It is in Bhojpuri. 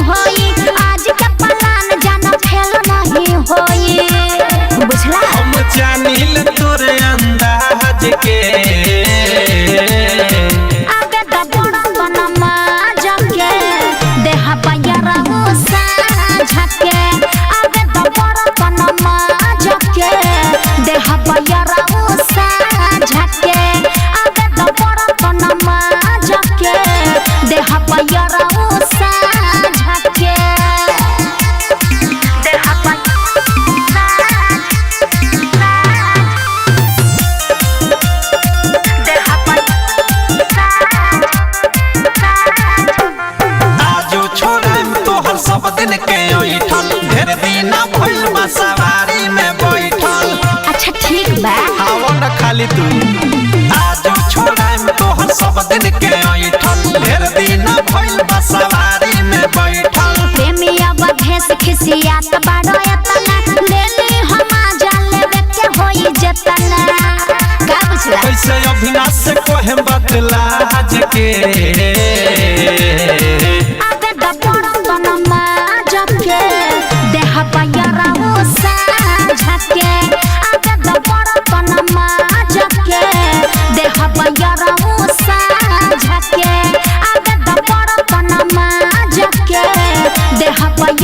होई आज के प्लान जाना फेल नहीं होई बुझला हम जानिल तोरे अंदाज के आगे दबड़ तनमा जके देह पैरा झके आगे दबड़ तनमा जके देह पैरा झके आगे दबड़ तनमा जके देह पैरा झके सब दिन के ओइठल ढेर दिन भइल बा सवारी में बैठल। अच्छा ठीक बा आओ न खाली तू आज छोड़ाम तोहर सब दिन के ओइठल ढेर दिन भइल बा सवारी में बैठल। प्रेमिया बधेस खिसियात बाड़ो एतना लेली हम जाले के होई जतना का बुझला कैसे अभिनाश से कोहे बदला आज के आगे दबड़ तनमा जके देह पैरा झके आगे दबड़ तनमा जके देह पैरा झके आगे दबड़ तनमा जके देह पैरा